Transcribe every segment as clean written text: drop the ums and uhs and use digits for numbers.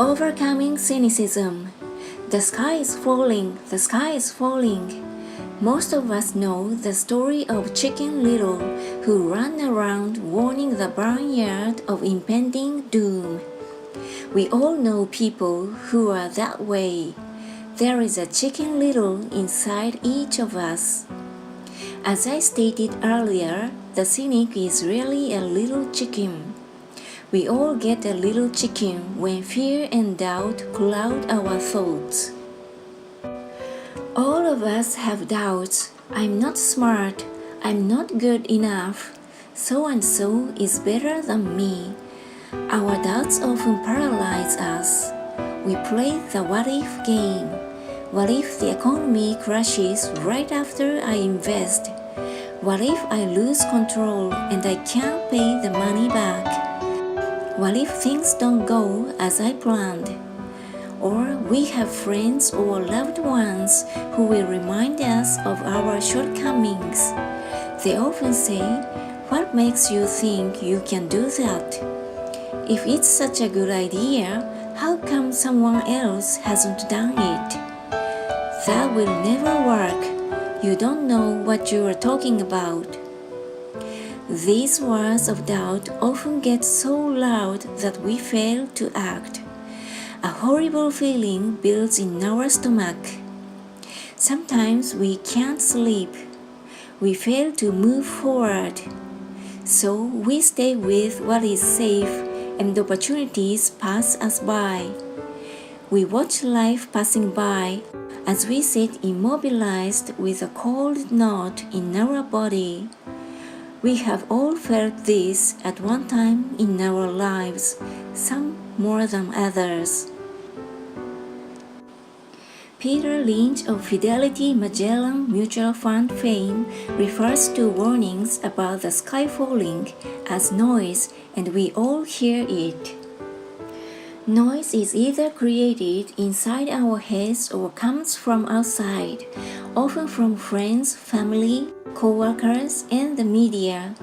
Overcoming cynicism. The sky is falling, the sky is falling. Most of us know the story of Chicken Little, who ran around warning the barnyard of impending doom. We all know people who are that way. There is a Chicken Little inside each of us. As I stated earlier, the cynic is really a little chicken. We all get a little chicken when fear and doubt cloud our thoughts. All of us have doubts. I'm not smart. I'm not good enough. So-and-so is better than me. Our doubts often paralyze us. We play the what-if game. What if the economy crashes right after I invest? What if I lose control and I can't pay the money back? What if things don't go as I planned? Or we have friends or loved ones who will remind us of our shortcomings. They often say, "What makes you think you can do that? If it's such a good idea, how come someone else hasn't done it? That will never work. You don't know what you are talking about." These words of doubt often get so loud that we fail to act. A horrible feeling builds in our stomach. Sometimes we can't sleep. We fail to move forward. So we stay with what is safe and opportunities pass us by. We watch life passing by as we sit immobilized with a cold knot in our body. We have all felt this at one time in our lives, some more than others. Peter Lynch of Fidelity Magellan Mutual Fund fame refers to warnings about the sky falling as noise, and we all hear it. Noise is either created inside our heads or comes from outside, often from friends, family, co-workers, and the media.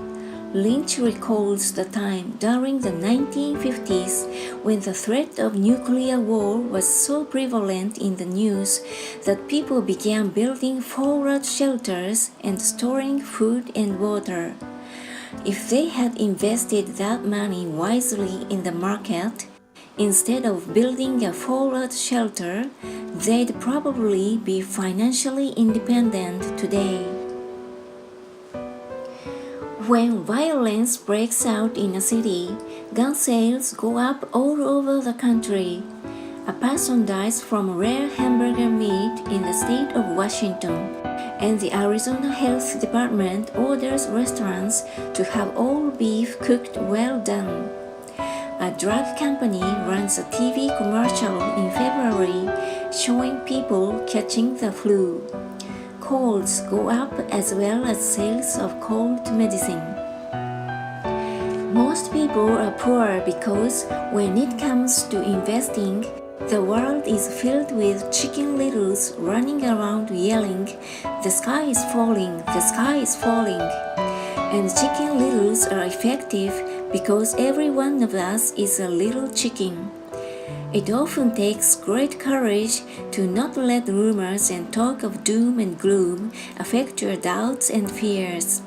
Lynch recalls the time during the 1950s when the threat of nuclear war was so prevalent in the news that people began building fallout shelters and storing food and water. If they had invested that money wisely in the market, instead of building a fallout shelter, they'd probably be financially independent today. When violence breaks out in a city, gun sales go up all over the country. A person dies from rare hamburger meat in the state of Washington, and the Arizona Health Department orders restaurants to have all beef cooked well done. A drug company runs a TV commercial in February showing people catching the flu. Colds go up as well as sales of cold medicine. Most people are poor because when it comes to investing, the world is filled with chicken littles running around yelling, "The sky is falling, the sky is falling." And chicken littles are effective because every one of us is a little chicken. It often takes great courage to not let rumors and talk of doom and gloom affect your doubts and fears.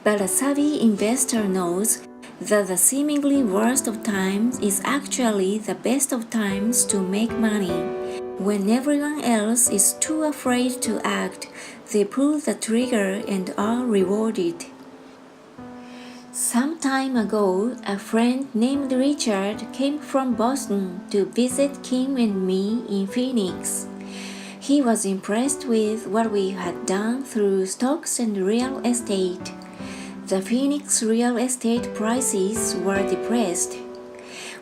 But a savvy investor knows that the seemingly worst of times is actually the best of times to make money. When everyone else is too afraid to act, they pull the trigger and are rewarded. Some time ago, a friend named Richard came from Boston to visit Kim and me in Phoenix. He was impressed with what we had done through stocks and real estate. The Phoenix real estate prices were depressed.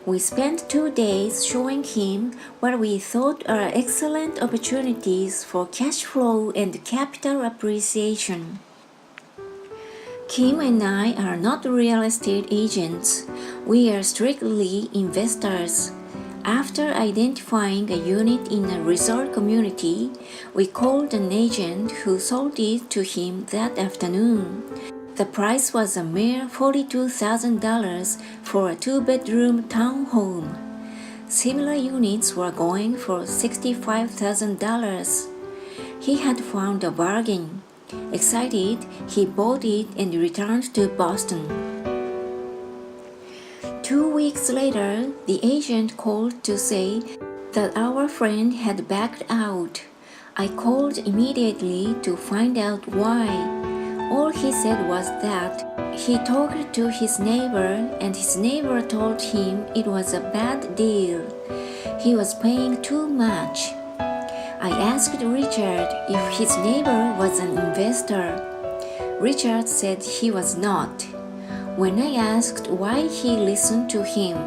We spent 2 days showing him what we thought are excellent opportunities for cash flow and capital appreciation. Kim and I are not real estate agents. We are strictly investors. After identifying a unit in a resort community, we called an agent who sold it to him that afternoon. The price was a mere $42,000 for a 2-bedroom townhome. Similar units were going for $65,000. He had found a bargain. Excited, he bought it and returned to Boston. 2 weeks later, the agent called to say that our friend had backed out. I called immediately to find out why. All he said was that he talked to his neighbor and his neighbor told him it was a bad deal. He was paying too much. I asked Richard if his neighbor was an investor. Richard said he was not. When I asked why he listened to him,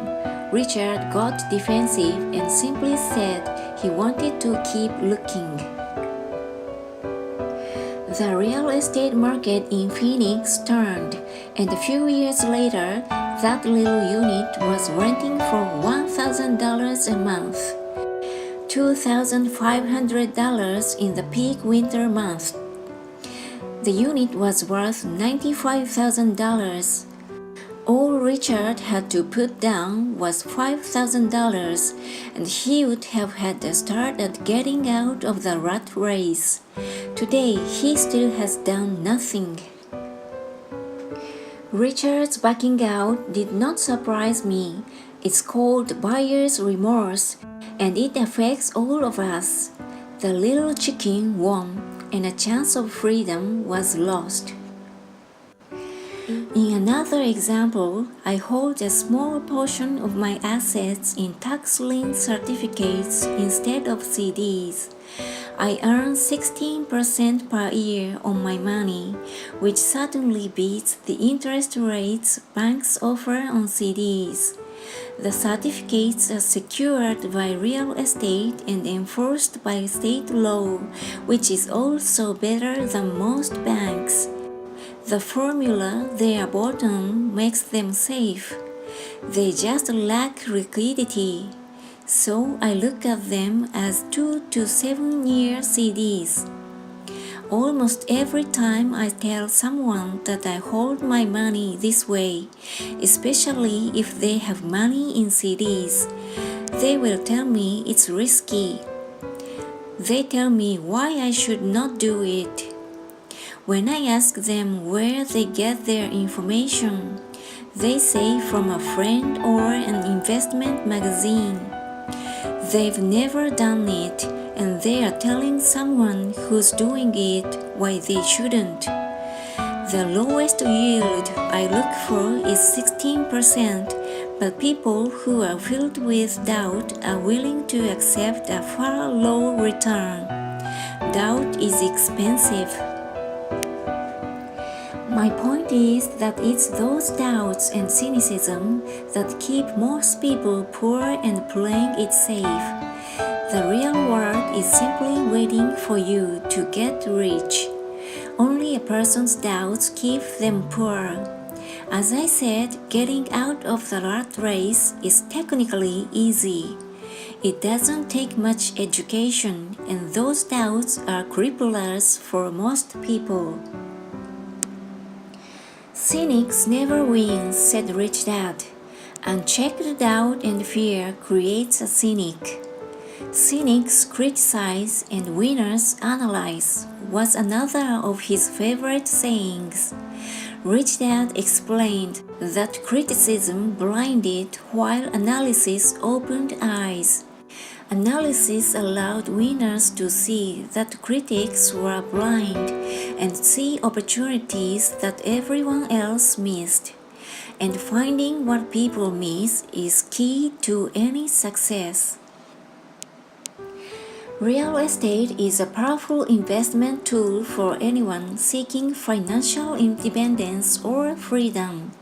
Richard got defensive and simply said he wanted to keep looking. The real estate market in Phoenix turned, and a few years later, that little unit was renting for $1,000 a month, $2,500 in the peak winter month. The unit was worth $95,000. All Richard had to put down was $5,000, and he would have had a start at getting out of the rat race. Today, he still has done nothing. Richard's backing out did not surprise me. It's called buyer's remorse, and it affects all of us. The little chicken won, and a chance of freedom was lost. In another example, I hold a small portion of my assets in tax-lien certificates instead of CDs. I earn 16% per year on my money, which certainly beats the interest rates banks offer on CDs. The certificates are secured by real estate and enforced by state law, which is also better than most banks. The formula they are bought on makes them safe. They just lack liquidity. So I look at them as 2 to 7 year CDs. Almost every time I tell someone that I hold my money this way, especially if they have money in CDs, they will tell me it's risky. They tell me why I should not do it. When I ask them where they get their information, they say from a friend or an investment magazine. They've never done it, and they are telling someone who's doing it why they shouldn't. The lowest yield I look for is 16%, but people who are filled with doubt are willing to accept a far lower return. Doubt is expensive. My point is that it's those doubts and cynicism that keep most people poor and playing it safe. The real world is simply waiting for you to get rich. Only a person's doubts keep them poor. As I said, getting out of the rat race is technically easy. It doesn't take much education, and those doubts are cripplers for most people. Cynics never win, said Richdad. Unchecked doubt and fear creates a cynic. Cynics criticize and winners analyze was another of his favorite sayings. Richdad explained that criticism blinded while analysis opened eyes. Analysis allowed winners to see that critics were blind and see opportunities that everyone else missed. And finding what people miss is key to any success. Real estate is a powerful investment tool for anyone seeking financial independence or freedom.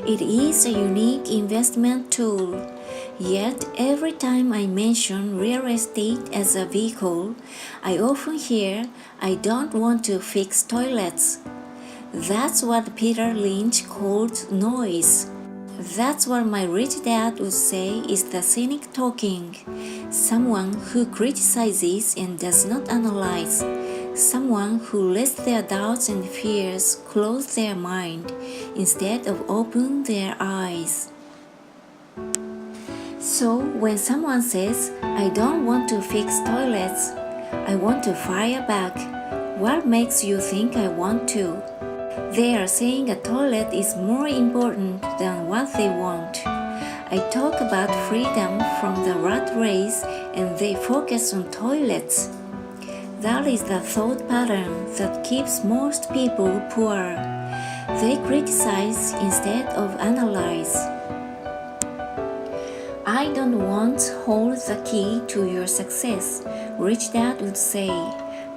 It is a unique investment tool. Yet, every time I mention real estate as a vehicle, I often hear, "I don't want to fix toilets." That's what Peter Lynch called noise. That's what my rich dad would say is the cynic talking. Someone who criticizes and does not analyze. Someone who lets their doubts and fears close their mind instead of open their eyes. So when someone says, I don't want to fix toilets, I want to fire back. What makes you think I want to? They are saying a toilet is more important than what they want. I talk about freedom from the rat race and they focus on toilets. That is the thought pattern that keeps most people poor. They criticize instead of analyze. I don't want to hold the key to your success, Rich Dad would say,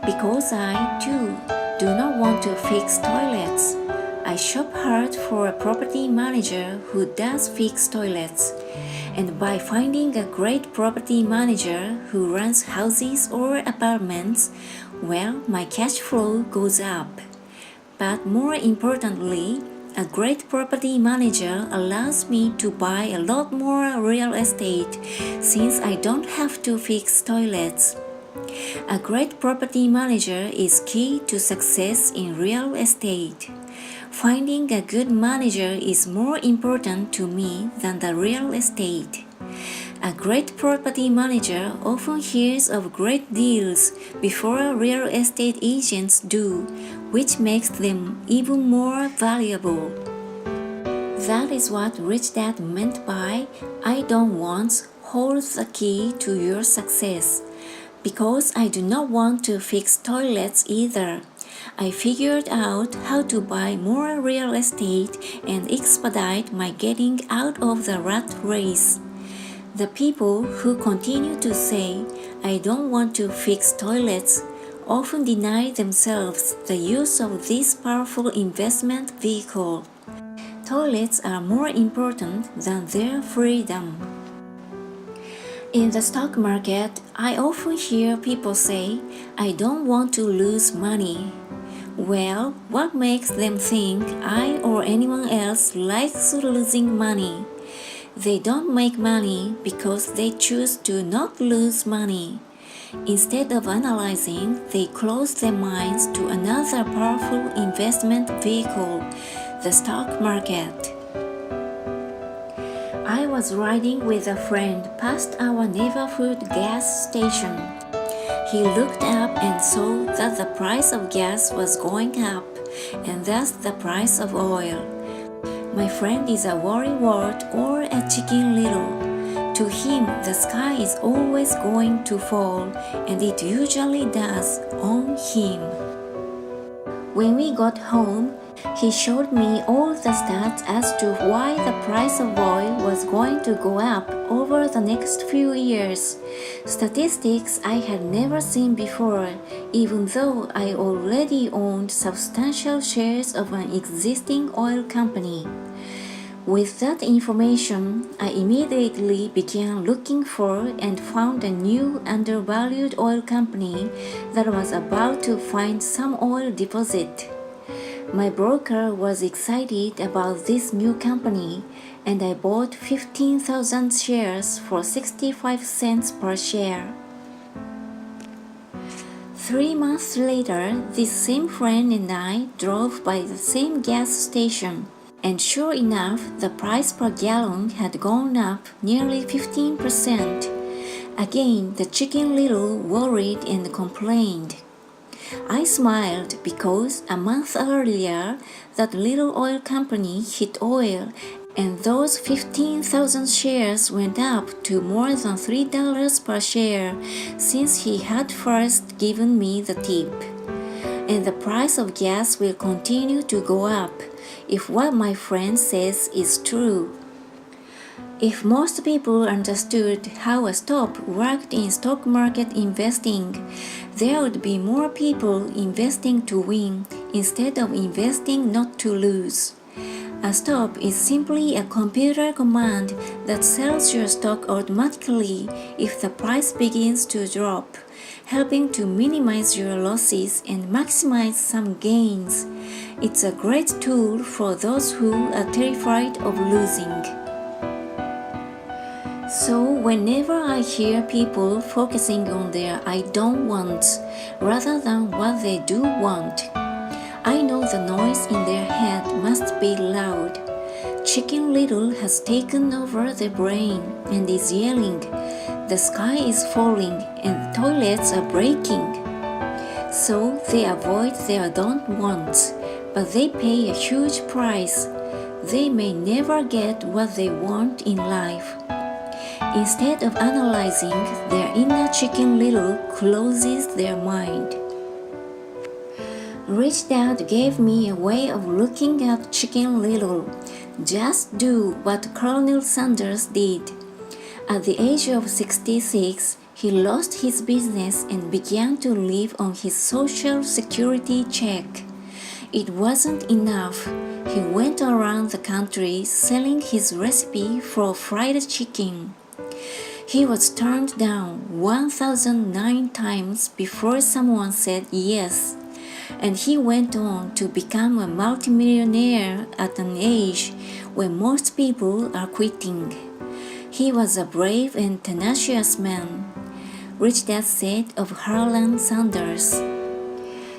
because I, too, do not want to fix toilets. I shop hard for a property manager who does fix toilets. And by finding a great property manager who runs houses or apartments, well, my cash flow goes up. But more importantly, a great property manager allows me to buy a lot more real estate since I don't have to fix toilets. A great property manager is key to success in real estate. Finding a good manager is more important to me than the real estate. A great property manager often hears of great deals before real estate agents do, which makes them even more valuable. That is what Rich Dad meant by I don't want hold the key to your success. Because I do not want to fix toilets either. I figured out how to buy more real estate and expedite my getting out of the rat race. The people who continue to say, I don't want to fix toilets, often deny themselves the use of this powerful investment vehicle. Toilets are more important than their freedom. In the stock market, I often hear people say, I don't want to lose money. Well, what makes them think I or anyone else likes losing money? They don't make money because they choose to not lose money. Instead of analyzing, they close their minds to another powerful investment vehicle, the stock market. I was riding with a friend past our neighborhood gas station. He looked up and saw that the price of gas was going up, and thus the price of oil. My friend is a worrywart or a chicken little. To him, the sky is always going to fall, and it usually does on him. When we got home, he showed me all the stats as to why the price of oil was going to go up over the next few years. Statistics I had never seen before, even though I already owned substantial shares of an existing oil company. With that information, I immediately began looking for and found a new undervalued oil company that was about to find some oil deposit. My broker was excited about this new company, and I bought 15,000 shares for 65 cents per share. 3 months later, this same friend and I drove by the same gas station, and sure enough, the price per gallon had gone up nearly 15%. Again, the chicken little worried and complained. I smiled because a month earlier, that little oil company hit oil, and those 15,000 shares went up to more than $3 per share since he had first given me the tip. And the price of gas will continue to go up if what my friend says is true. If most people understood how a stock worked in stock market investing, there would be more people investing to win instead of investing not to lose. A stop is simply a computer command that sells your stock automatically if the price begins to drop, helping to minimize your losses and maximize some gains. It's a great tool for those who are terrified of losing. So whenever I hear people focusing on their I don't want rather than what they do want, I know the noise in their head must be loud. Chicken Little has taken over the brain and is yelling, "The sky is falling and the toilets are breaking." So they avoid their don't wants, but they pay a huge price. They may never get what they want in life. Instead of analyzing, their inner Chicken Little closes their mind. Rich Dad gave me a way of looking at Chicken Little. Just do what Colonel Sanders did. At the age of 66, he lost his business and began to live on his Social Security check. It wasn't enough. He went around the country selling his recipe for fried chicken. He was turned down 1,009 times before someone said yes, and he went on to become a multimillionaire at an age when most people are quitting. He was a brave and tenacious man, Rich Dad said of Harlan Sanders.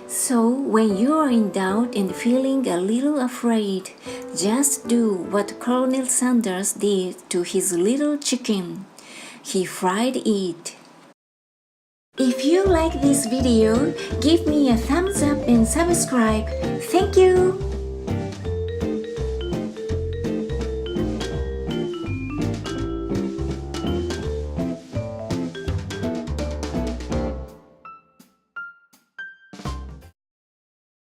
So when you are in doubt and feeling a little afraid, just do what Colonel Sanders did to his little chicken. He fried it. If you like this video, give me a thumbs up and subscribe. Thank you!